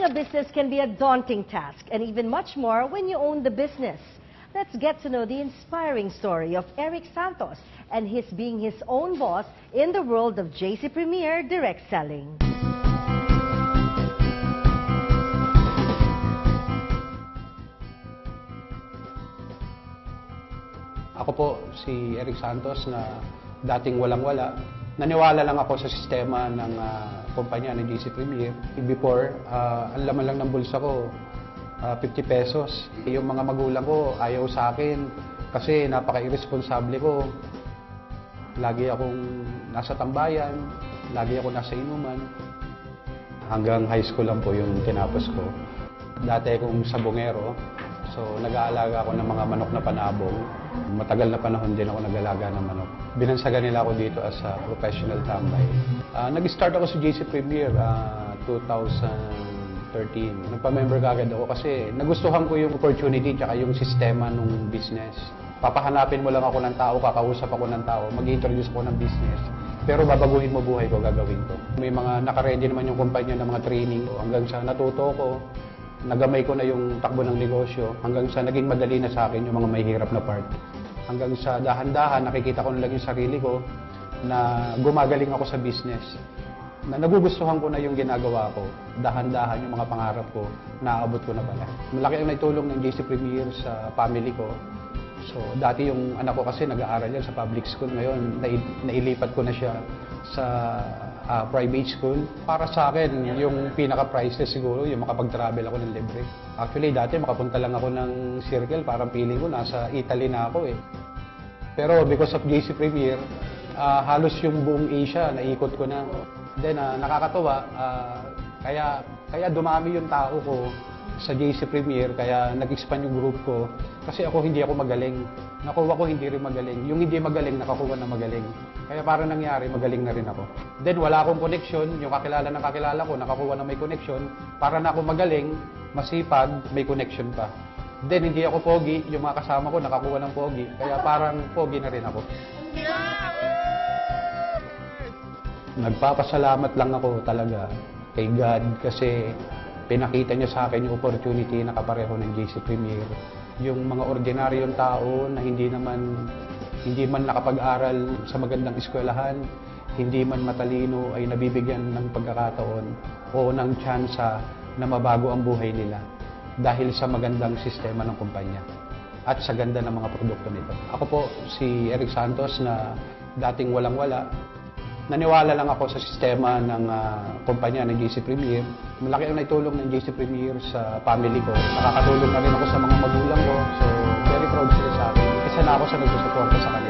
a business can be a daunting task, and even much more when you own the business. Let's get to know the inspiring story of Eric Santos and his being his own boss in the world of JC Premier Direct Selling. Ako po si Eric Santos na dating walang-wala. Naniwala lang ako sa sistema ng kumpanya ng JC Premier. Before, ang laman lang ng bulsa ko, 50 pesos. Yung mga magulang ko ayaw sa akin kasi napaka-irresponsable ko. Lagi akong nasa tambayan, lagi ako nasa inuman. Hanggang high school lang po yung tinapos ko. Dati akong sabongero, so nag-aalaga ako ng mga manok na panabong. Matagal na panahon din ako nag-alaga ng manok. Binansagan nila ako dito as a professional tambay. Nag-start ako sa JC Premier 2013. Nagpa-member kagad ako kasi nagustuhan ko yung opportunity at yung sistema ng business. Papahanapin mo lang ako ng tao, kakausap ako ng tao, mag-introduce ako ng business. Pero babaguhin mo buhay ko, gagawin ko. May mga nakaready naman yung kumpanya ng mga training ko. Hanggang sa natuto ko, nagamay ko na yung takbo ng negosyo. Hanggang sa naging madali na sa akin yung mga mahihirap na part. Hanggang sa dahan-dahan, nakikita ko na lang yung sarili ko na gumagaling ako sa business. Na nagugustuhan ko na yung ginagawa ko. Dahan-dahan yung mga pangarap ko, naaabot ko na pala. Malaki ang naitulong ng JC Premier sa family ko. So, dati yung anak ko kasi nag-aaral yan sa public school. Ngayon, nailipat ko na siya sa private school. Para sa akin, yung pinaka-priceless siguro, yung makapag-travel ako ng libre. Actually, dati makapunta lang ako ng circle, parang feeling ko nasa Italy na ako eh. Pero because of JC Premier, halos yung buong Asia, naikot ko na. Then, nakakatuwa, kaya dumami yung tao ko sa JC Premier, kaya nag-expand yung group ko. Kasi ako hindi ako magaling. Nakuha ko hindi rin magaling. Yung hindi magaling, nakakuha na magaling. Kaya para nangyari, magaling na rin ako. Then wala akong connection. Yung kakilala ng kakilala ko, nakakuha na may connection. Para na ako magaling, masipag, may connection pa. Then hindi ako pogi. Yung mga kasama ko, nakakuha ng pogi. Kaya parang pogi na rin ako. Nagpapasalamat lang ako talaga kay God kasi pinakita niya sa akin yung opportunity na kapareho ng JC Premier. Yung mga ordinaryong tao na hindi man nakapag-aral sa magandang eskwelahan, hindi man matalino ay nabibigyan ng pagkakataon o ng tsansa na mabago ang buhay nila dahil sa magandang sistema ng kumpanya at sa ganda ng mga produkto nito. Ako po si Eric Santos na dating walang-wala. Naniwala lang ako sa sistema ng kumpanya ng JC Premier. Malaki ang naitulong ng JC Premier sa family ko. Nakakatulong na rin ako sa mga magulang ko. So, very proud sila sa akin. Isa na ako sa nagsusuporta sa kanila.